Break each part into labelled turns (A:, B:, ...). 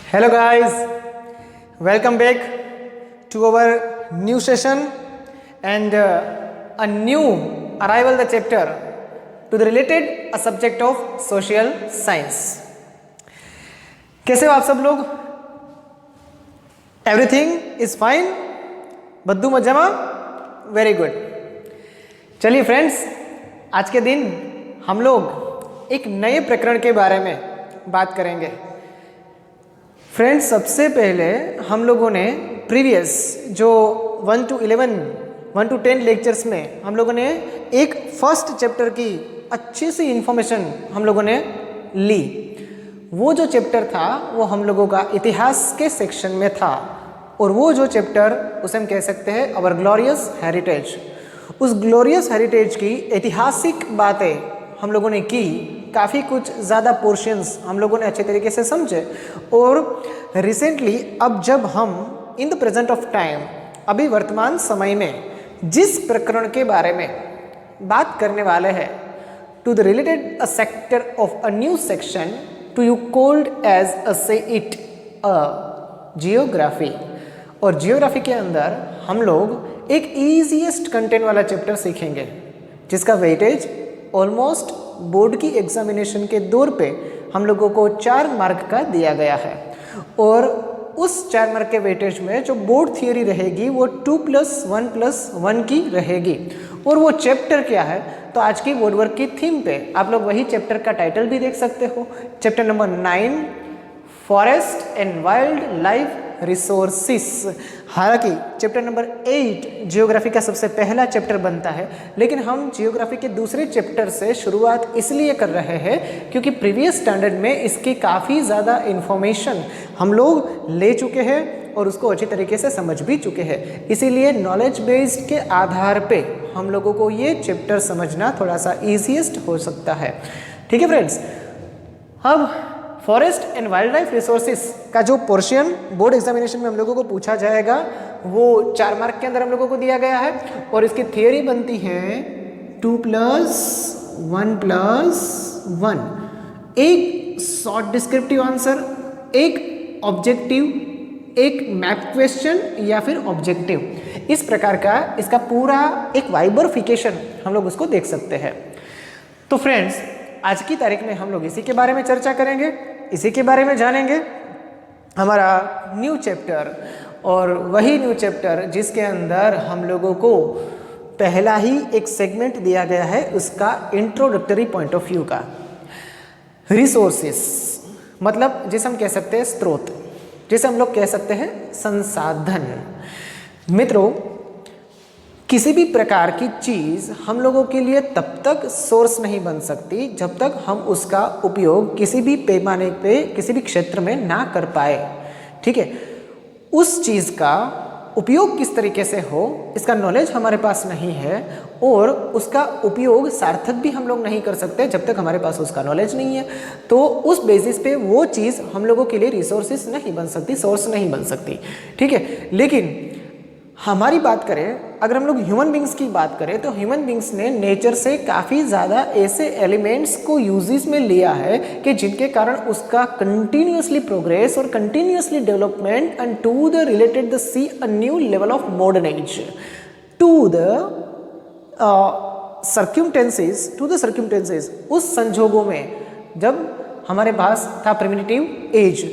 A: Hello guys, welcome back to our new session and a new arrival the chapter to the related a subject of social science. कैसे हो आप सब लोग? Everything is fine? बद्दू मजामा? Very good. चलिए friends, आज के दिन हम लोग एक नए प्रकरण के बारे में बात करेंगे। फ्रेंड्स, सबसे पहले हम लोगों ने प्रीवियस जो 1 to 10 लेक्चर्स में हम लोगों ने एक फर्स्ट चैप्टर की अच्छी सी इन्फॉर्मेशन हम लोगों ने ली। वो जो चैप्टर था वो हम लोगों का इतिहास के सेक्शन में था और वो जो चैप्टर उसे हम कह सकते हैं अवर ग्लोरियस हेरिटेज। उस ग्लोरियस हेरिटेज की ऐतिहासिक बातें हम लोगों ने की, काफ़ी कुछ ज़्यादा पोर्शंस हम लोगों ने अच्छे तरीके से समझे। और रिसेंटली अब जब हम in the present of time, अभी वर्तमान समय में जिस प्रकरण के बारे में बात करने वाले हैं, to the related a sector of a new section to you called as a say it a geography. और जियोग्राफी के अंदर हम लोग एक ईजीएस्ट कंटेंट वाला चैप्टर सीखेंगे जिसका वेटेज ऑलमोस्ट बोर्ड की एग्जामिनेशन के दौर पे हम लोगों को 4 मार्क का दिया गया है। और उस 4 मार्क के वेटेज में जो बोर्ड थियरी रहेगी वो 2+1+1 की रहेगी। और वो चैप्टर क्या है, तो आज की बोर्ड वर्क की थीम पे आप लोग वही चैप्टर का टाइटल भी देख सकते हो, chapter number 9 forest and wild life resources. हालांकि चैप्टर नंबर 8 जियोग्राफी का सबसे पहला चैप्टर बनता है, लेकिन हम जियोग्राफी के दूसरे चैप्टर से शुरुआत इसलिए कर रहे हैं क्योंकि प्रीवियस स्टैंडर्ड में इसकी काफ़ी ज़्यादा इन्फॉर्मेशन हम लोग ले चुके हैं और उसको अच्छी तरीके से समझ भी चुके हैं। इसीलिए नॉलेज बेस्ड के आधार पे हम लोगों को ये चैप्टर समझना थोड़ा सा ईजीएस्ट हो सकता है। ठीक है फ्रेंड्स, अब forest and wildlife resources का जो पोर्शन बोर्ड एग्जामिनेशन में हम लोगों को पूछा जाएगा वो 4 मार्क के अंदर हम लोगों को दिया गया है। और इसकी थियरी बनती है 2+1+1। एक शॉर्ट डिस्क्रिप्टिव आंसर, एक ऑब्जेक्टिव, एक मैप क्वेश्चन या फिर ऑब्जेक्टिव, इस प्रकार का इसका पूरा एक वाइबरफिकेशन हम लोग उसको देख सकते हैं। तो फ्रेंड्स, आज की तारीख में हम लोग इसी के बारे में चर्चा करेंगे, इसी के बारे में जानेंगे, हमारा न्यू चैप्टर। और वही न्यू चैप्टर जिसके अंदर हम लोगों को पहला ही एक सेगमेंट दिया गया है, उसका इंट्रोडक्टरी पॉइंट ऑफ व्यू का। रिसोर्सेस मतलब जिसे हम कह सकते हैं स्रोत, जिसे हम लोग कह सकते हैं संसाधन। मित्रों, किसी भी प्रकार की चीज़ हम लोगों के लिए तब तक सोर्स नहीं बन सकती जब तक हम उसका उपयोग किसी भी पैमाने पे, किसी भी क्षेत्र में ना कर पाए। ठीक है, उस चीज़ का उपयोग किस तरीके से हो इसका नॉलेज हमारे पास नहीं है और उसका उपयोग सार्थक भी हम लोग नहीं कर सकते जब तक हमारे पास उसका नॉलेज नहीं है। तो उस बेसिस पे वो चीज़ हम लोगों के लिए रिसोर्सेस नहीं बन सकती, सोर्स नहीं बन सकती। ठीक है, लेकिन हमारी बात करें, अगर हम लोग ह्यूमन बींग्स की बात करें तो ह्यूमन बींग्स ने नेचर से काफ़ी ज़्यादा ऐसे एलिमेंट्स को यूजेस में लिया है कि जिनके कारण उसका कंटिन्यूसली प्रोग्रेस और continuously development and to the related the see a new level of modern age to the circumstances. उस संजोगों में जब हमारे पास था प्रिमिटिव एज,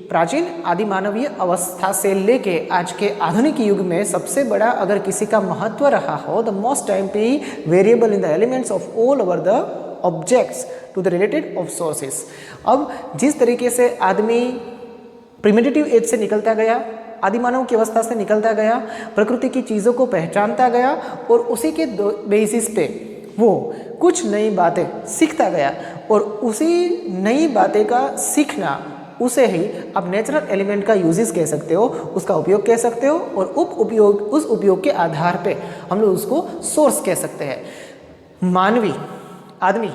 A: प्राचीन आदि मानवीय अवस्था से लेके आज के आधुनिक युग में सबसे बड़ा अगर किसी का महत्व रहा हो, द मोस्ट टाइम पे variable in the elements of all over the objects to the related of sources. अब जिस तरीके से आदमी प्रिमिटिव एज से निकलता गया, आदि मानव की अवस्था से निकलता गया, प्रकृति की चीज़ों को पहचानता गया और उसी के बेसिस पे वो कुछ नई बातें सीखता गया और उसी नई बातें का सीखना, उसे ही आप नेचुरल एलिमेंट का यूजेस कह सकते हो, उसका उपयोग कह सकते हो और उस उपयोग के आधार पे हम लोग उसको सोर्स कह सकते हैं। मानवी आदमी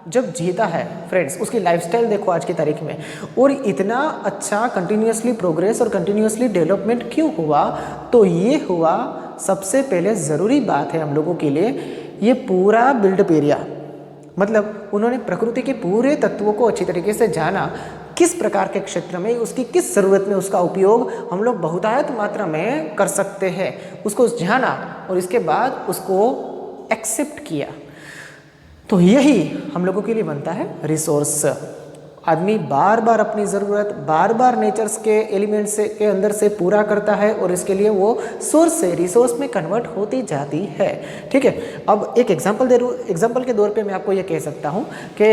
A: जब जीता है फ्रेंड्स, उसकी लाइफस्टाइल देखो आज की तारीख में, और इतना अच्छा कंटिन्यूसली प्रोग्रेस और कंटिन्यूसली डेवलपमेंट क्यों हुआ, तो ये हुआ सबसे पहले ज़रूरी बात है हम लोगों के लिए, ये पूरा बिल्डअप एरिया मतलब उन्होंने प्रकृति के पूरे तत्वों को अच्छी तरीके से जाना, किस प्रकार के क्षेत्र में उसकी किस ज़रूरत में उसका उपयोग हम लोग बहुतायत मात्रा में कर सकते हैं, उसको जाना और इसके बाद उसको एक्सेप्ट किया। तो यही हम लोगों के लिए बनता है रिसोर्स। आदमी बार बार अपनी ज़रूरत बार बार नेचर्स के एलिमेंट्स से के अंदर से पूरा करता है और इसके लिए वो सोर्स से रिसोर्स में कन्वर्ट होती जाती है। ठीक है, अब एक एग्जांपल के तौर पे मैं आपको ये कह सकता हूँ कि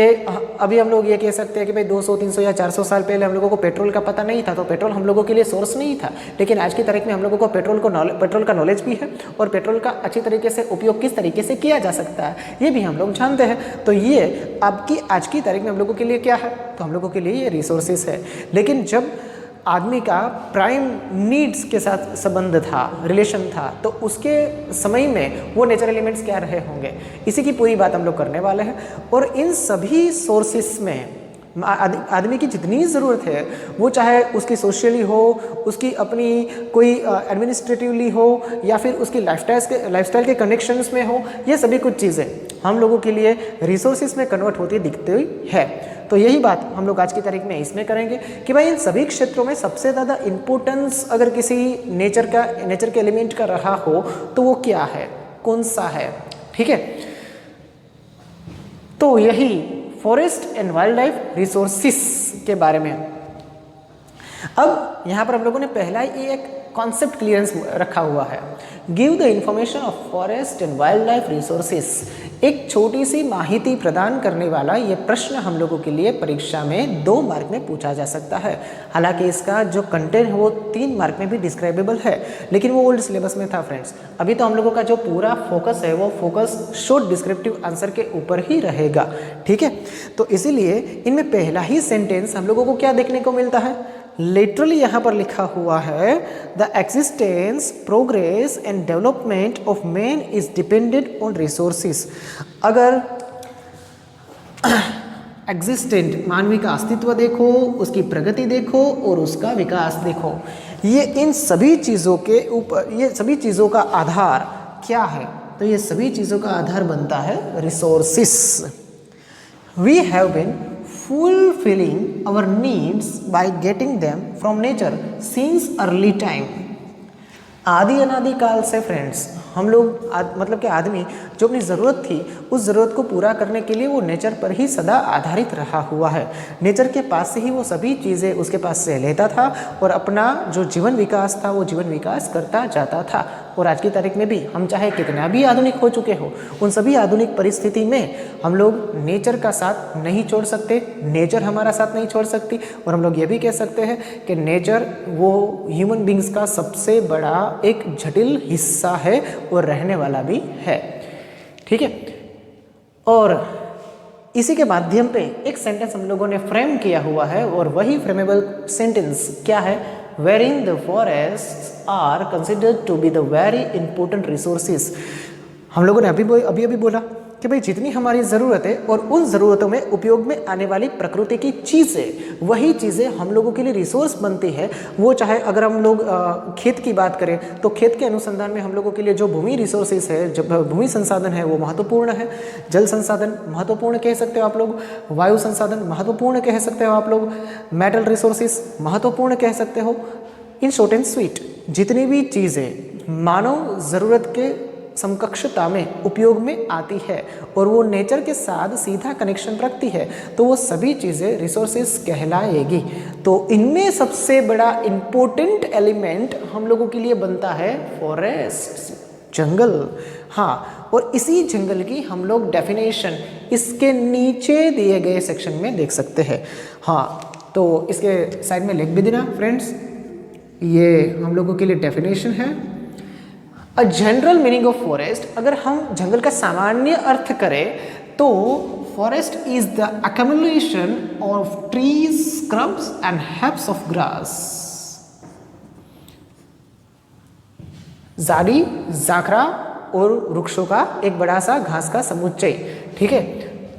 A: अभी हम लोग ये कह सकते हैं कि भाई 200, 300 या 400 साल पहले हम लोगों को पेट्रोल का पता नहीं था, तो पेट्रोल हम लोगों के लिए सोर्स नहीं था। लेकिन आज की तारीख में हम लोगों को पेट्रोल का नॉलेज भी है और पेट्रोल का अच्छी तरीके से उपयोग किस तरीके से किया जा सकता है ये भी हम लोग जानते हैं। तो ये आपकी आज की तारीख में हम लोगों के लिए क्या है, तो हम लोगों के लिए ये रिसोर्सेस है। लेकिन जब आदमी का प्राइम नीड्स के साथ संबंध था, रिलेशन था, तो उसके समय में वो नेचर एलिमेंट्स क्या रहे होंगे, इसी की पूरी बात हम लोग करने वाले हैं। और इन सभी सोर्सेस में आदमी की जितनी ज़रूरत है, वो चाहे उसकी सोशली हो, उसकी अपनी कोई एडमिनिस्ट्रेटिवली हो, या फिर उसकी लाइफस्टाइल के कनेक्शंस में हो, ये सभी कुछ चीज़ें हम लोगों के लिए रिसोर्सेस में कन्वर्ट होती दिखती हुई है। तो यही बात हम लोग आज की तारीख में इसमें करेंगे कि भाई इन सभी क्षेत्रों में सबसे ज़्यादा इम्पोर्टेंस अगर किसी नेचर के एलिमेंट का रहा हो तो वो क्या है, कौन सा है। ठीक है, तो यही forest and wild life resources के बारे में। अब यहाँ पर हम लोगों ने पहला ही एक कॉन्सेप्ट क्लियरेंस रखा हुआ है, give the information of forest and wild life resources. एक छोटी सी माहिती प्रदान करने वाला ये प्रश्न हम लोगों के लिए परीक्षा में 2 मार्क में पूछा जा सकता है। हालांकि इसका जो कंटेंट है वो 3 मार्क में भी डिस्क्राइबेबल है, लेकिन वो ओल्ड सिलेबस में था फ्रेंड्स। अभी तो हम लोगों का जो पूरा फोकस है वो फोकस शॉर्ट डिस्क्रिप्टिव आंसर के ऊपर ही रहेगा। ठीक है, तो इसीलिए इनमें पहला ही सेंटेंस हम लोगों को क्या देखने को मिलता है, लिटरली यहाँ पर लिखा हुआ है the existence, progress and development of man is dependent on resources. अगर एग्जिस्टेंट मानवी का अस्तित्व देखो, उसकी प्रगति देखो और उसका विकास देखो, ये इन सभी चीज़ों के ऊपर, ये सभी चीज़ों का आधार क्या है, तो ये सभी चीज़ों का आधार बनता है resources. We have been fulfilling our needs by getting them from nature since early time। आदि अनादि काल से फ्रेंड्स हम लोग मतलब कि आदमी जो अपनी ज़रूरत थी उस ज़रूरत को पूरा करने के लिए वो नेचर पर ही सदा आधारित रहा हुआ है। नेचर के पास से ही वो सभी चीज़ें उसके पास से लेता था और अपना जो जीवन विकास था वो जीवन विकास करता जाता था। और आज की तारीख में भी हम चाहे कितना भी आधुनिक हो चुके हो, उन सभी आधुनिक परिस्थिति में हम लोग नेचर का साथ नहीं छोड़ सकते, नेचर हमारा साथ नहीं छोड़ सकती। और हम लोग ये भी कह सकते हैं कि नेचर वो ह्यूमन बींग्स का सबसे बड़ा एक जटिल हिस्सा है और रहने वाला भी है। ठीक है, और इसी के माध्यम पे एक सेंटेंस हम लोगों ने फ्रेम किया हुआ है और वही फ्रेमेबल सेंटेंस क्या है, wherein the forests are considered to be the very important resources। हम लोगों ने अभी बोला कि भाई जितनी हमारी ज़रूरत है और उन ज़रूरतों में उपयोग में आने वाली प्रकृति की चीज़ें, वही चीज़ें हम लोगों के लिए रिसोर्स बनती है। वो चाहे अगर हम लोग खेत की बात करें तो खेत के अनुसंधान में हम लोगों के लिए जो भूमि रिसोर्सेज है, जब भूमि संसाधन है वो महत्वपूर्ण है। जल संसाधन महत्वपूर्ण कह सकते हो आप लोग, वायु संसाधन महत्वपूर्ण कह सकते हो आप लोग, मेटल रिसोर्सेज महत्वपूर्ण कह सकते हो। इन शॉर्ट एंड स्वीट जितनी भी चीज़ें मानव ज़रूरत के समकक्षता में उपयोग में आती है और वो नेचर के साथ सीधा कनेक्शन रखती है, तो वो सभी चीज़ें रिसोर्सेज कहलाएगी। तो इनमें सबसे बड़ा इम्पोर्टेंट एलिमेंट हम लोगों के लिए बनता है फॉरेस्ट, जंगल। हाँ, और इसी जंगल की हम लोग डेफिनेशन इसके नीचे दिए गए सेक्शन में देख सकते हैं। हाँ, तो इसके साइड में लिख भी देना फ्रेंड्स, ये हम लोगों के लिए डेफिनेशन है। A general meaning of forest, अगर हम जंगल का सामान्य अर्थ करें तो forest is the accumulation of trees, scrubs and heaps of grass. झाड़ी, झाखरा और वृक्षों का एक बड़ा सा घास का समुच्चय। ठीक है,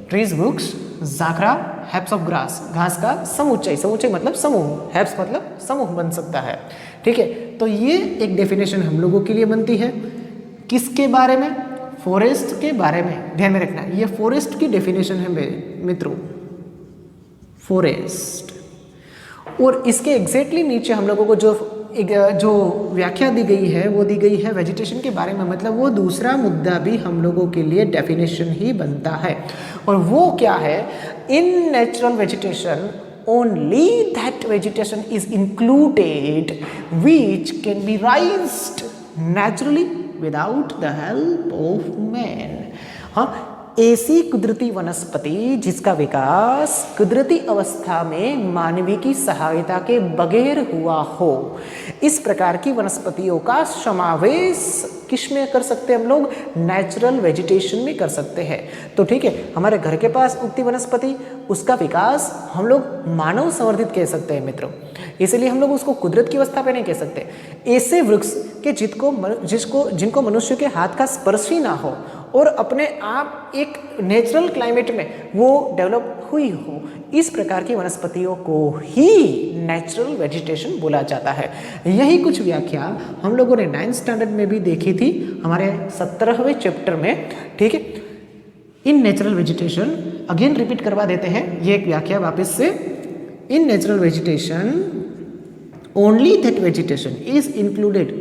A: ट्रीज वृक्ष, झाखरा, हेप्स ऑफ ग्रास घास का समुच्चय। समुच्चय मतलब समूह, हेप्स मतलब समूह बन सकता है। ठीक है, तो ये एक डेफिनेशन हम लोगों के लिए बनती है किसके बारे में, फॉरेस्ट के बारे में ध्यान में रखना, ये फॉरेस्ट की डेफिनेशन है मेरे मित्रों, फॉरेस्ट। और इसके एग्जैक्टली नीचे हम लोगों को जो व्याख्या दी गई है वो दी गई है वेजिटेशन के बारे में, मतलब वो दूसरा मुद्दा भी हम लोगों के लिए डेफिनेशन ही बनता है। और वो क्या है, in natural vegetation only that vegetation is included which can be raised naturally without the help of man। हाँ, ऐसी कुदरती वनस्पति जिसका विकास कुदरती अवस्था में मानवीय की सहायता के बगैर हुआ हो, इस प्रकार की वनस्पतियों का समावेश किस में कर सकते हैं हम लोग, नेचुरल वेजिटेशन में कर सकते हैं। तो ठीक है, हमारे घर के पास उगती वनस्पति, उसका विकास हम लोग मानव संवर्धित कह सकते हैं मित्रों, इसलिए हम लोग उसको कुदरत की अवस्था पे नहीं कह सकते। ऐसे वृक्ष के जिनको मनुष्य के हाथ का स्पर्श ही ना हो और अपने आप एक नेचुरल क्लाइमेट में वो डेवलप हुई हो, इस प्रकार की वनस्पतियों को ही नेचुरल वेजिटेशन बोला जाता है। यही कुछ व्याख्या हम लोगों ने 9th स्टैंडर्ड में भी देखी थी हमारे 17वें चैप्टर में। ठीक है, in natural vegetation again repeat करवा देते हैं ये एक व्याख्या वापस से। In natural vegetation only that vegetation is included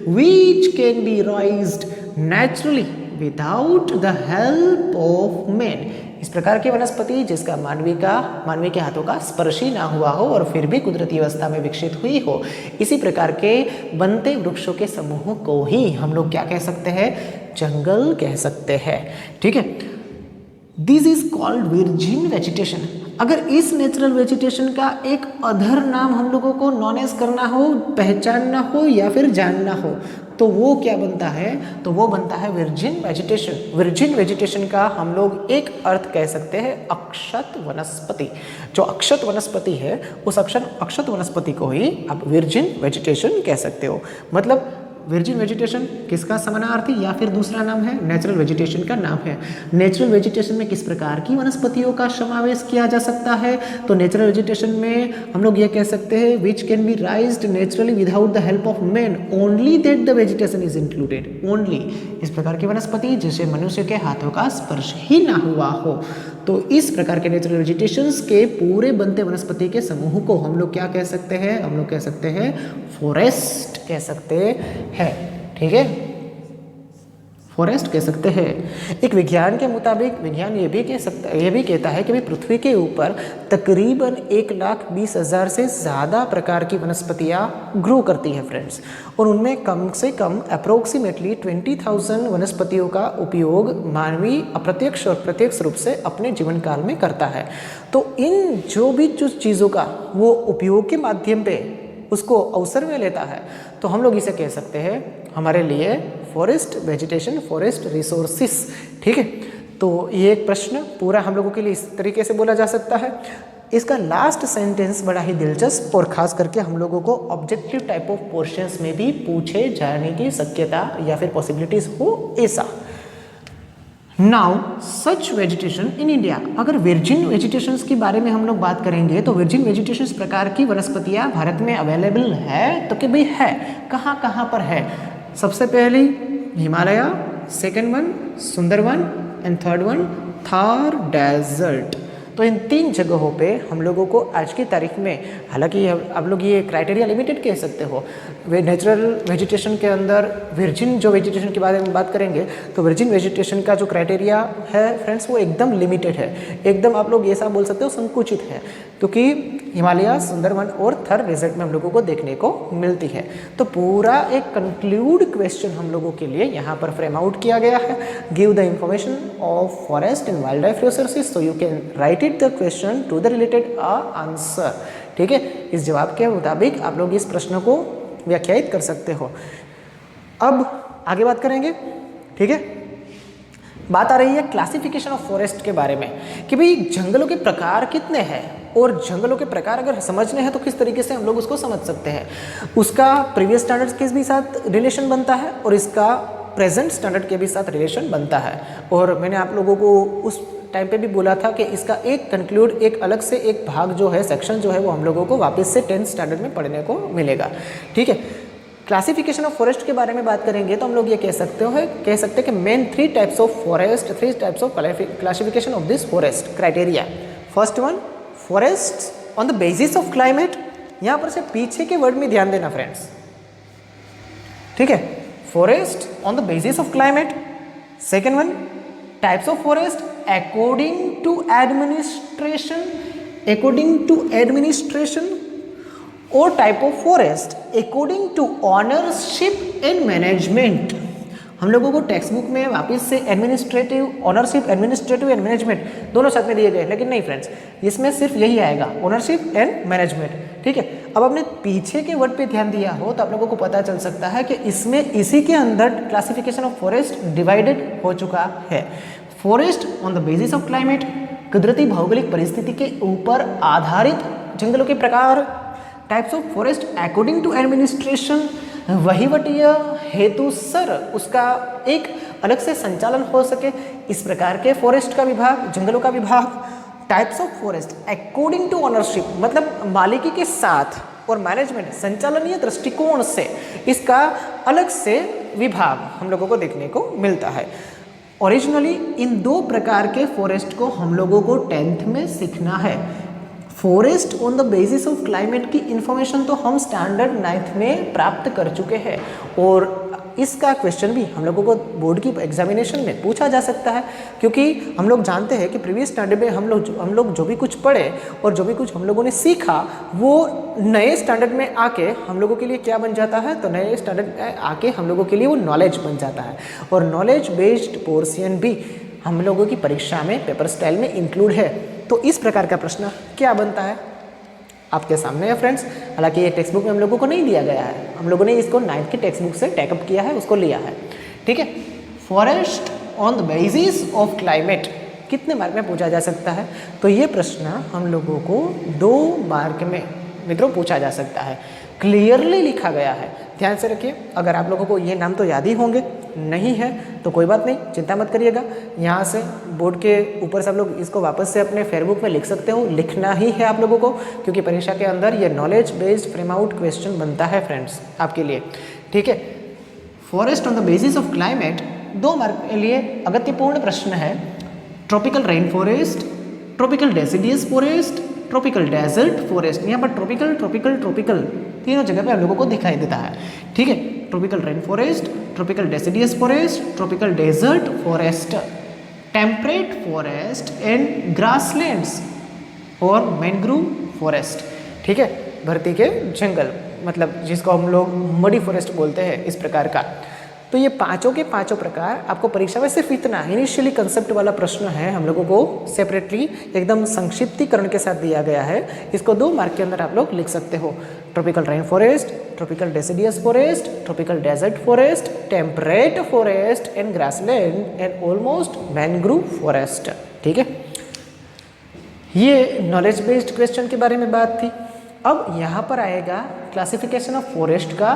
A: which can be raised naturally without the help of man। इस प्रकार की वनस्पति जिसका मानवीय के हाथों का स्पर्श ही ना हुआ हो और फिर भी कुदरती अवस्था में विकसित हुई हो, इसी प्रकार के बनते वृक्षों के समूह को ही हम लोग क्या कह सकते हैं, जंगल कह सकते हैं। ठीक है, दिस इज कॉल्ड विर्जिन वेजिटेशन। अगर इस नेचुरल वेजिटेशन का एक अदर नाम हम लोगों को नॉनेस करना हो, पहचानना हो या फिर जानना हो, तो वो क्या बनता है, तो वो बनता है विर्जिन वेजिटेशन। विर्जिन वेजिटेशन का हम लोग एक अर्थ कह सकते हैं अक्षत वनस्पति। जो अक्षत वनस्पति है उस अक्षत वनस्पति को ही आप विर्जिन वेजिटेशन कह सकते हो। मतलब विर्जिन वेजिटेशन किसका समानार्थी या फिर दूसरा नाम है, नेचुरल वेजिटेशन का नाम है। नेचुरल वेजिटेशन में किस प्रकार की वनस्पतियों का समावेश किया जा सकता है, तो नेचुरल वेजिटेशन में हम लोग ये कह सकते हैं which can be राइज्ड naturally without the help of man, only that the vegetation is included. Only इस प्रकार की वनस्पति जिसे मनुष्य के हाथों का स्पर्श ही ना हुआ हो। तो इस प्रकार के नेचुरल वेजिटेशंस के पूरे बनते वनस्पति के समूह को हम लोग क्या कह सकते हैं, हम लोग कह सकते हैं फॉरेस्ट कह सकते हैं। ठीक है, फॉरेस्ट कह सकते हैं। एक विज्ञान के मुताबिक विज्ञान ये भी कहता है कि भाई पृथ्वी के ऊपर तकरीबन 1,20,000 से ज़्यादा प्रकार की वनस्पतियाँ ग्रो करती हैं फ्रेंड्स, और उनमें कम से कम अप्रोक्सीमेटली 20,000 वनस्पतियों का उपयोग मानवीय अप्रत्यक्ष और प्रत्यक्ष रूप से अपने जीवन काल में करता है। तो इन जो चीज़ों का वो उपयोग के माध्यम पे उसको अवसर में लेता है, तो हम लोग इसे कह सकते हैं हमारे लिए फॉरेस्ट वेजिटेशन, फॉरेस्ट रिसोर्सिस। ठीक है, तो ये एक प्रश्न पूरा हम लोगों के लिए इस तरीके से बोला जा सकता है। इसका लास्ट सेंटेंस बड़ा ही दिलचस्प और खास करके हम लोगों को ऑब्जेक्टिव टाइप ऑफ क्वेश्चंस में भी पूछे जाने की शक्यता या फिर पॉसिबिलिटीज हो ऐसा। Now such vegetation in India. अगर वर्जिन वेजिटेशंस के बारे में हम लोग बात करेंगे तो वर्जिन वेजिटेशंस प्रकार की वनस्पतियाँ भारत में अवेलेबल है, तो कि भाई है कहाँ कहाँ पर है। सबसे पहली Himalaya, second one Sundarban and third one Thar desert. तो इन 3 जगहों पे हम लोगों को आज की तारीख में, हालांकि आप लोग ये क्राइटेरिया लिमिटेड कह सकते हो, वे नेचुरल वेजिटेशन के अंदर वर्जिन जो वेजिटेशन के बारे में बात करेंगे तो वर्जिन वेजिटेशन का जो क्राइटेरिया है फ्रेंड्स वो एकदम लिमिटेड है, एकदम आप लोग ऐसा बोल सकते हो संकुचित है, क्योंकि हिमालय, सुंदरवन और थर डेजर्ट में हम लोगों को देखने को मिलती है। तो पूरा एक कंक्लूड क्वेश्चन हम लोगों के लिए यहाँ पर फ्रेम आउट किया गया है। Give the information of forest and wildlife resources so you can write it the question to the related answer. ठीक है, इस जवाब के मुताबिक आप लोग इस प्रश्न को व्याख्यायित कर सकते हो। अब आगे बात करेंगे। ठीक है, बात आ रही है क्लासिफिकेशन ऑफ फॉरेस्ट के बारे में कि भाई जंगलों के प्रकार कितने हैं और जंगलों के प्रकार अगर समझने हैं तो किस तरीके से हम लोग उसको समझ सकते हैं। उसका प्रीवियस स्टैंडर्ड्स के भी साथ रिलेशन बनता है और इसका प्रेजेंट स्टैंडर्ड के भी साथ रिलेशन बनता है। और मैंने आप लोगों को उस टाइम पे भी बोला था कि इसका एक कंक्लूड, एक अलग से एक भाग जो है, सेक्शन जो है वो हम लोगों को वापस से 10th स्टैंडर्ड में पढ़ने को मिलेगा। ठीक है, क्लासिफिकेशन ऑफ फॉरेस्ट के बारे में बात करेंगे तो हम लोग ये कह सकते हैं कि main 3 types of forest, 3 types of classification of this forest criteria. First one, forest on the basis of climate. यहाँ पर से पीछे के वर्ड में ध्यान देना फ्रेंड्स, ठीक है, forest on the basis of climate. Second one, types of forest according to administration और type of forest according to ownership and management. हम लोगों को टेक्स्ट बुक में वापस से administrative, ownership, administrative and management दोनों साथ में दिए गए, लेकिन नहीं फ्रेंड्स, इसमें सिर्फ यही आएगा, ऑनरशिप एंड मैनेजमेंट, ठीक है। अब आपने पीछे के वर्ड पे ध्यान दिया हो तो आप लोगों को पता चल सकता है कि इसमें इसी के अंदर क्लासिफिकेशन ऑफ फॉरेस्ट डिवाइडेड हो चुका है। Forest on the basis of climate, कुदरती भौगोलिक परिस्थिति के ऊपर आधारित जंगलों के प्रकार। Types of forest according to administration, वहीवटीय हेतुसर उसका एक अलग से संचालन हो सके, इस प्रकार के फॉरेस्ट का विभाग, जंगलों का विभाग। Types of forest according to ownership, मतलब मालिकी के साथ, और मैनेजमेंट, संचालनीय दृष्टिकोण से इसका अलग से विभाग हम लोगों को देखने को मिलता है। ओरिजिनली इन 2 प्रकार के फॉरेस्ट को हम लोगों को 10th में सीखना है। Forest on the basis of climate की इंफॉर्मेशन तो हम स्टैंडर्ड 9th में प्राप्त कर चुके हैं, और इसका क्वेश्चन भी हम लोगों को बोर्ड की एग्जामिनेशन में पूछा जा सकता है, क्योंकि हम लोग जानते हैं कि प्रीवियस स्टैंडर्ड में हम लोग जो भी कुछ पढ़े और जो भी कुछ हम लोगों ने सीखा वो नए स्टैंडर्ड में आके हम लोगों के लिए क्या बन जाता है, तो नए स्टैंडर्ड में आके हम लोगों के लिए वो नॉलेज बन जाता है। और नॉलेज बेस्ड पोर्शन भी हम लोगों की परीक्षा में पेपर स्टाइल में इंक्लूड है। तो इस प्रकार का प्रश्न क्या बनता है आपके सामने है फ्रेंड्स। हालांकि ये टेक्स्ट बुक में हम लोगों को नहीं दिया गया है, हम लोगों ने इसको 9th की टेक्स्ट बुक से टेकअप किया है, उसको लिया है, ठीक है। Forest on the basis of climate कितने मार्क में पूछा जा सकता है, तो ये प्रश्न हम लोगों को 2 मार्क में मित्रों पूछा जा सकता है। क्लियरली लिखा गया है, ध्यान से रखिए। अगर आप लोगों को ये नाम तो याद ही होंगे, नहीं है तो कोई बात नहीं, चिंता मत करिएगा। यहाँ से बोर्ड के ऊपर से आप लोग इसको वापस से अपने फेयरबुक में लिख सकते हो, लिखना ही है आप लोगों को, क्योंकि परीक्षा के अंदर ये knowledge based frame out question बनता है फ्रेंड्स आपके लिए, ठीक है। Forest on the basis of climate 2 mark के लिए अगत्यपूर्ण प्रश्न है। Tropical rain forest, tropical deciduous forest, tropical desert forest. यहाँ पर ट्रॉपिकल तीनों जगह पे आप लोगों को दिखाई देता है, ठीक है। Tropical rain forest, tropical deciduous forest, tropical desert forest, temperate forest and grasslands और मैंग्रोव फॉरेस्ट, ठीक है। धरती के जंगल, मतलब जिसको हम लोग मडी फॉरेस्ट बोलते हैं, इस प्रकार का। तो ये पांचों के पांचों प्रकार आपको परीक्षा में सिर्फ इतना इनिशियली कंसेप्ट वाला प्रश्न है, हम लोगों को सेपरेटली एकदम संक्षिप्तीकरण के साथ दिया गया है। इसको 2 मार्क के अंदर आप लोग लिख सकते हो। Tropical rain forest, tropical deciduous forest, tropical desert forest, temperate forest and grassland and almost mangrove forest, ठीक है। ये नॉलेज बेस्ड क्वेश्चन के बारे में बात थी। अब यहाँ पर आएगा क्लासिफिकेशन ऑफ फॉरेस्ट का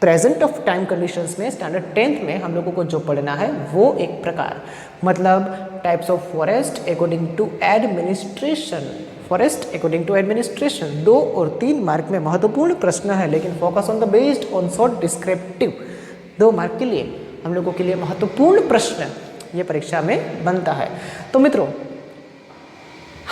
A: प्रेजेंट ऑफ टाइम कंडीशंस में। स्टैंडर्ड 10th में हम लोगों को जो पढ़ना है वो एक प्रकार, मतलब types of forest according to administration. Forest according to administration 2 और 3 मार्क में महत्वपूर्ण प्रश्न है, लेकिन focus on the based on short descriptive 2 mark के लिए हम लोगों के लिए महत्वपूर्ण प्रश्न ये परीक्षा में बनता है। तो मित्रों,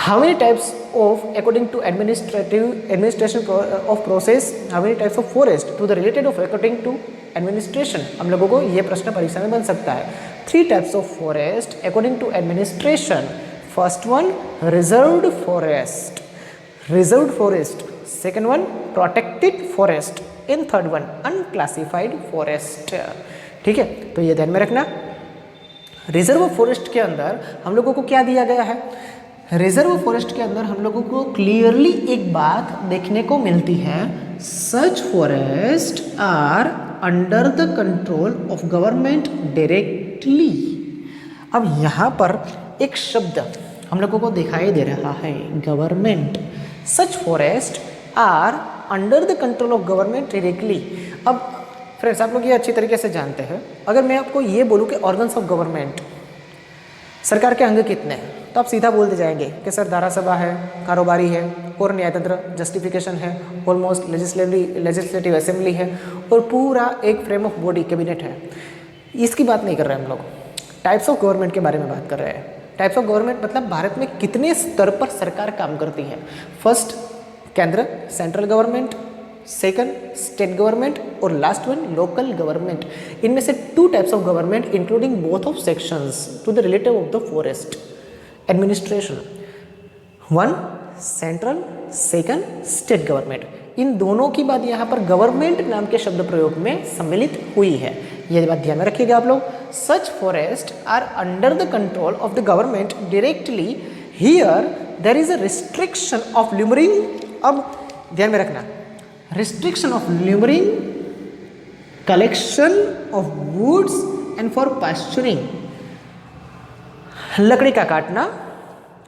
A: how many types of according to administration of process, how many types of forest to the related of according to administration, हम लोगों को ये प्रश्न परीक्षा में बन सकता है। 3 types of forest according to administration. First one, reserved forest, second one protected forest, and third one unclassified forest, ठीक है। तो ये ध्यान में रखना। रिजर्व फॉरेस्ट के अंदर हम लोगों को क्या दिया गया है, रिजर्व फॉरेस्ट के अंदर हम लोगों को क्लियरली एक बात देखने को मिलती है, such forest are under the control of government directly. अब यहाँ पर एक शब्द हम लोगों को दिखाई दे रहा है, government. Such forest are under the control of government directly. अब फ्रेंड्स, आप लोग ये अच्छी तरीके से जानते हैं, अगर मैं आपको ये बोलूँ कि ऑर्गन्स ऑफ गवर्नमेंट, सरकार के अंग कितने हैं? तो आप सीधा बोलते जाएंगे कि सर धारासभा है, कारोबारी है और न्यायतंत्र जस्टिफिकेशन है, ऑलमोस्ट लेजिस्लेटिव असेंबली है और पूरा एक फ्रेम ऑफ बॉडी कैबिनेट है। इसकी बात नहीं कर रहे हैं हम लोग, टाइप्स ऑफ गवर्नमेंट के बारे में बात कर रहे हैं। टाइप्स ऑफ गवर्नमेंट मतलब भारत में कितने स्तर पर सरकार काम करती है। फर्स्ट केंद्र central government, second state government और लास्ट वन लोकल गवर्नमेंट। इनमें से 2 types of government including both of sections to the relative of the forest administration. 1 central, second state government. इन दोनों की बात यहाँ पर गवर्नमेंट नाम के शब्द प्रयोग में सम्मिलित हुई है, ये बात ध्यान में रखिएगा आप लोग। Such forest are under the control of the government directly. Here there is a restriction of lumbering. अब ध्यान में रखना, restriction of lumbering, collection of woods and for pasturing. लकड़ी का काटना,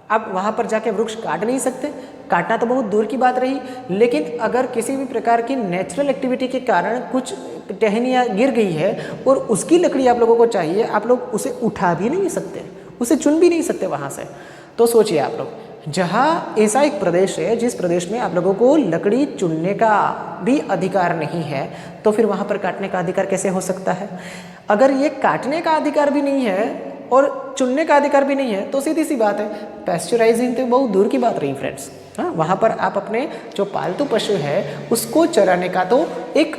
A: अब वहाँ पर जाके वृक्ष काट नहीं सकते, काटना तो बहुत दूर की बात रही, लेकिन अगर किसी भी प्रकार की नेचुरल एक्टिविटी के कारण कुछ टहनियाँ गिर गई है और उसकी लकड़ी आप लोगों को चाहिए, आप लोग उसे उठा भी नहीं सकते, उसे चुन भी नहीं सकते वहाँ से। तो सोचिए आप लोग, जहाँ ऐसा एक प्रदेश है जिस प्रदेश में आप लोगों को लकड़ी चुनने का भी अधिकार नहीं है, तो फिर वहाँ पर काटने का अधिकार कैसे हो सकता है? अगर ये काटने का अधिकार भी नहीं है और चुनने का अधिकार भी नहीं है, तो सीधी सी बात है, पैस्चराइजिंग तो बहुत दूर की बात रही फ्रेंड्स। हाँ, वहाँ पर आप अपने जो पालतू पशु है उसको चराने का तो एक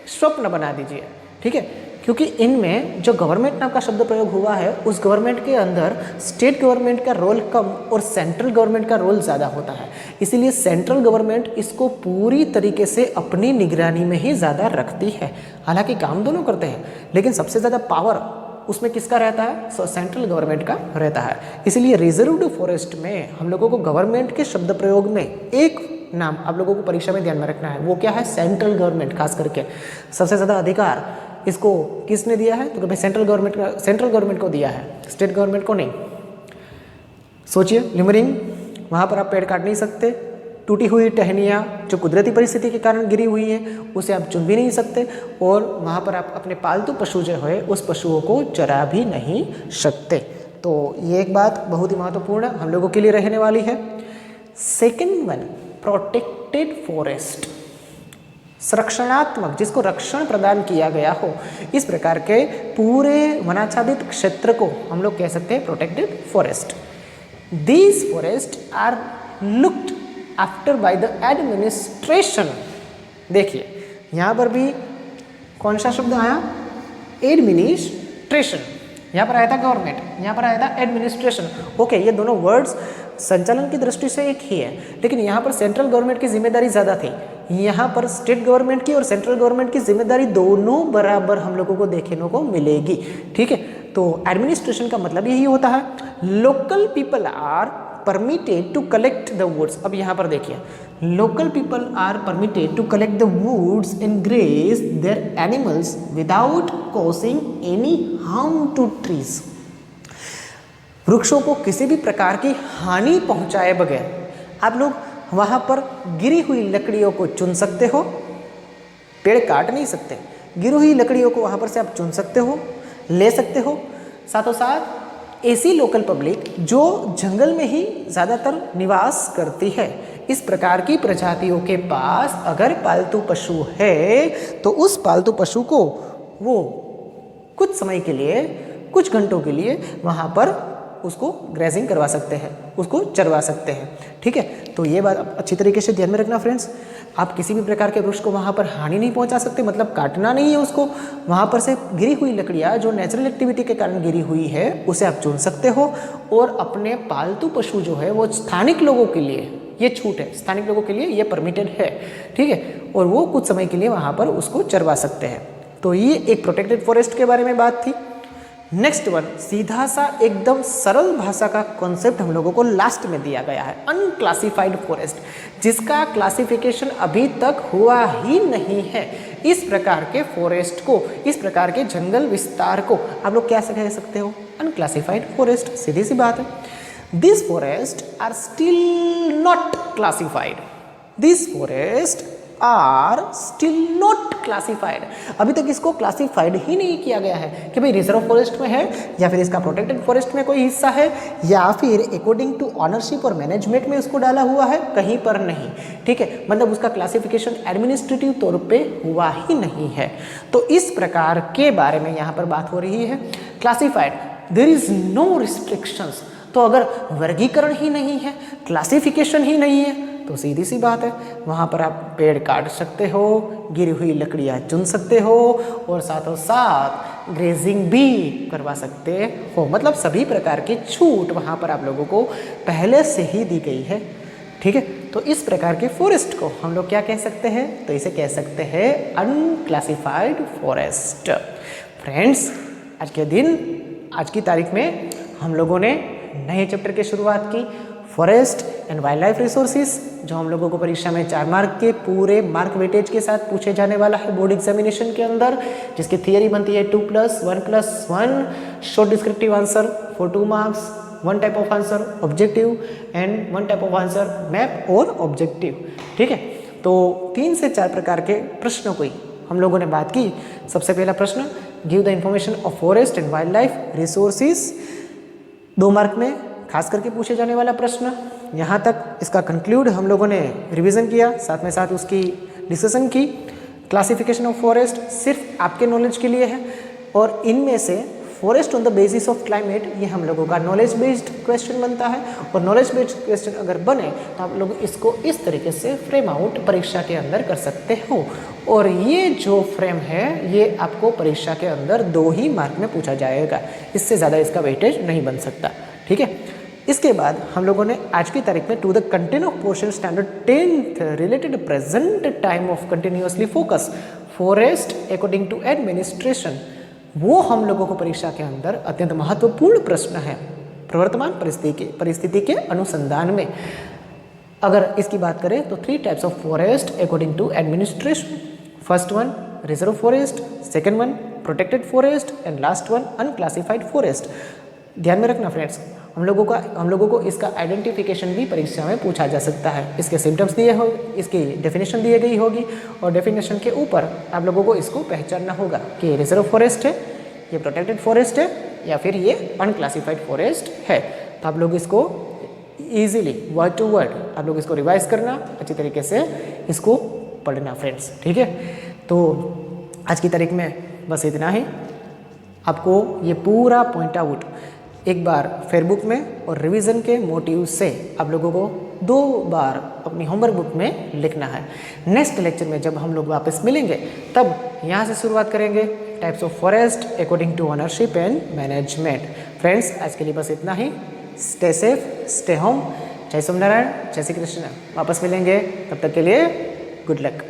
A: स्वप्न बना दीजिए, ठीक है। क्योंकि इनमें जो गवर्नमेंट नाम का शब्द प्रयोग हुआ है, उस गवर्नमेंट के अंदर स्टेट गवर्नमेंट का रोल कम और सेंट्रल गवर्नमेंट का रोल ज़्यादा होता है। इसीलिए सेंट्रल गवर्नमेंट इसको पूरी तरीके से अपनी निगरानी में ही ज़्यादा रखती है। हालांकि काम दोनों करते हैं, लेकिन सबसे ज़्यादा पावर उसमें किसका रहता है? सेंट्रल गवर्नमेंट का रहता है। इसीलिए रिजर्व्ड फॉरेस्ट में हम लोगों को गवर्नमेंट के शब्द प्रयोग में एक नाम आप लोगों को परीक्षा में ध्यान में रखना है, वो क्या है? Central government. खास करके सबसे ज़्यादा अधिकार इसको किसने दिया है? तो भाई सेंट्रल गवर्नमेंट को दिया है, स्टेट गवर्नमेंट को नहीं। सोचिए, लिमरिंग, वहाँ पर आप पेड़ काट नहीं सकते, टूटी हुई टहनियाँ जो कुदरती परिस्थिति के कारण गिरी हुई है उसे आप चुन भी नहीं सकते, और वहाँ पर आप अपने पालतू पशु जो है उस पशुओं को चरा भी नहीं सकते। तो ये एक बात बहुत ही महत्वपूर्ण हम लोगों के लिए रहने वाली है। सेकेंड वन, प्रोटेक्टेड फॉरेस्ट, संरक्षणात्मक, जिसको रक्षण प्रदान किया गया हो, इस प्रकार के पूरे वनाच्छादित क्षेत्र को हम लोग कह सकते हैं protected forest. These forest are looked after by the administration. देखिए यहाँ पर भी कौन सा शब्द आया? एडमिनिस्ट्रेशन। यहाँ पर आया था गवर्नमेंट, यहाँ पर आया था एडमिनिस्ट्रेशन। ओके, ये दोनों वर्ड्स संचालन की दृष्टि से एक ही है, लेकिन यहाँ पर सेंट्रल गवर्नमेंट की जिम्मेदारी ज़्यादा थी, यहाँ पर स्टेट गवर्नमेंट की और सेंट्रल गवर्नमेंट की जिम्मेदारी दोनों बराबर हम लोगों को देखने को मिलेगी, ठीक है। तो एडमिनिस्ट्रेशन का मतलब यही होता है। Local people are permitted to collect the woods. अब यहाँ पर देखिए, local people are permitted to collect the woods and graze their animals without causing any harm to trees. वृक्षों को किसी भी प्रकार की हानि पहुंचाए बगैर आप लोग वहाँ पर गिरी हुई लकड़ियों को चुन सकते हो। पेड़ काट नहीं सकते, गिरी हुई लकड़ियों को वहाँ पर से आप चुन सकते हो, ले सकते हो। साथों साथ ऐसी लोकल पब्लिक जो जंगल में ही ज़्यादातर निवास करती है, इस प्रकार की प्रजातियों के पास अगर पालतू पशु है तो उस पालतू पशु को वो कुछ समय के लिए, कुछ घंटों के लिए वहाँ पर उसको ग्रेजिंग करवा सकते हैं, उसको चरवा सकते हैं, ठीक है। तो ये बात आप अच्छी तरीके से ध्यान में रखना फ्रेंड्स। आप किसी भी प्रकार के वृक्ष को वहाँ पर हानि नहीं पहुँचा सकते, मतलब काटना नहीं है उसको। वहाँ पर से गिरी हुई लकड़ियाँ जो नेचुरल एक्टिविटी के कारण गिरी हुई है उसे आप चुन सकते हो, और अपने पालतू पशु जो है वो स्थानिक लोगों के लिए ये छूट है, स्थानिक लोगों के लिए ये परमिटेड है, ठीक है, और वो कुछ समय के लिए वहाँ पर उसको चरवा सकते हैं। तो ये एक प्रोटेक्टेड फॉरेस्ट के बारे में बात थी। नेक्स्ट वन, सीधा सा एकदम सरल भाषा का कॉन्सेप्ट हम लोगों को लास्ट में दिया गया है, अनक्लासिफाइड फॉरेस्ट, जिसका क्लासिफिकेशन अभी तक हुआ ही नहीं है। इस प्रकार के फॉरेस्ट को, इस प्रकार के जंगल विस्तार को आप लोग क्या कह सकते हो? Unclassified forest. सीधी सी बात है। This forest are still not classified. This forest are still not classified. अभी तक इसको क्लासिफाइड ही नहीं किया गया है कि भाई रिजर्व फॉरेस्ट में है या फिर इसका प्रोटेक्टेड फॉरेस्ट में कोई हिस्सा है या फिर अकॉर्डिंग टू ऑनरशिप और मैनेजमेंट में उसको डाला हुआ है, कहीं पर नहीं। ठीक है, मतलब उसका क्लासिफिकेशन एडमिनिस्ट्रेटिव तौर पे हुआ ही नहीं है। तो इस प्रकार के बारे में यहाँ पर बात हो रही है। Classified, there is no restrictions. तो अगर वर्गीकरण ही नहीं है, क्लासिफिकेशन ही नहीं है, तो सीधी सी बात है वहाँ पर आप पेड़ काट सकते हो, गिरी हुई लकड़ियाँ चुन सकते हो और साथों साथ ग्रेजिंग भी करवा सकते हो। मतलब सभी प्रकार की छूट वहाँ पर आप लोगों को पहले से ही दी गई है। ठीक है, तो इस प्रकार के फॉरेस्ट को हम लोग क्या कह सकते हैं? तो इसे कह सकते हैं अनक्लासिफाइड फॉरेस्ट। फ्रेंड्स, आज के दिन, आज की तारीख में हम लोगों ने नए चैप्टर की शुरुआत की, forest and wildlife resources, जो हम लोगों को परीक्षा में 4 मार्क के पूरे मार्क वेटेज के साथ पूछे जाने वाला है बोर्ड एग्जामिनेशन के अंदर, जिसकी थियरी बनती है 2+1+1 short descriptive answer for 2 marks, 1 type of answer objective and 1 type of answer map और ऑब्जेक्टिव। ठीक है, तो 3 से 4 प्रकार के प्रश्नों को हम लोगों ने बात की। सबसे पहला प्रश्न, give the information of forest and wildlife resources, 2 mark में खास करके पूछे जाने वाला प्रश्न। यहाँ तक इसका कंक्लूड हम लोगों ने रिवीजन किया, साथ में साथ उसकी डिस्कशन की। क्लासिफिकेशन ऑफ फॉरेस्ट सिर्फ आपके नॉलेज के लिए है और इनमें से forest on the basis of climate, ये हम लोगों का नॉलेज बेस्ड क्वेश्चन बनता है। और नॉलेज बेस्ड क्वेश्चन अगर बने तो आप लोग इसको इस तरीके से फ्रेम आउट परीक्षा के अंदर कर सकते हो। और ये जो फ्रेम है ये आपको परीक्षा के अंदर 2 ही मार्क में पूछा जाएगा, इससे ज़्यादा इसका वेटेज नहीं बन सकता। ठीक है, इसके बाद हम लोगों ने आज की तारीख में to the content of portion standard 10th related present time of continuously focus forest according to administration, वो हम लोगों को परीक्षा के अंदर अत्यंत महत्वपूर्ण प्रश्न है प्रवर्तमान परिस्थिति के अनुसंधान में। अगर इसकी बात करें तो 3 types of forest according to administration. First one reserve forest, second one protected forest and last one unclassified forest. ध्यान में रखना फ्रेंड्स, हम लोगों को इसका आइडेंटिफिकेशन भी परीक्षा में पूछा जा सकता है। इसके सिम्टम्स दिए हो, इसकी डेफिनेशन दी गई होगी और डेफिनेशन के ऊपर आप लोगों को इसको पहचानना होगा कि ये रिजर्व फॉरेस्ट है, ये प्रोटेक्टेड फॉरेस्ट है या फिर ये अनक्लासिफाइड फॉरेस्ट है। तो आप लोग इसको ईजिली वर्ड टू वर्ड आप लोग इसको रिवाइज करना, अच्छी तरीके से इसको पढ़ना फ्रेंड्स। ठीक है, तो आज की तारीख में बस इतना ही। आपको ये पूरा पॉइंट आउट एक बार फेयरबुक में और रिवीजन के मोटिव से आप लोगों को 2 बार अपनी होमवर्क बुक में लिखना है। नेक्स्ट लेक्चर में जब हम लोग वापस मिलेंगे तब यहाँ से शुरुआत करेंगे types of forest according to ownership and management. Friends, आज के लिए बस इतना ही। Stay safe, stay home. जय सोमनारायण, जय श्री कृष्ण। वापस मिलेंगे, तब तक के लिए गुड लक।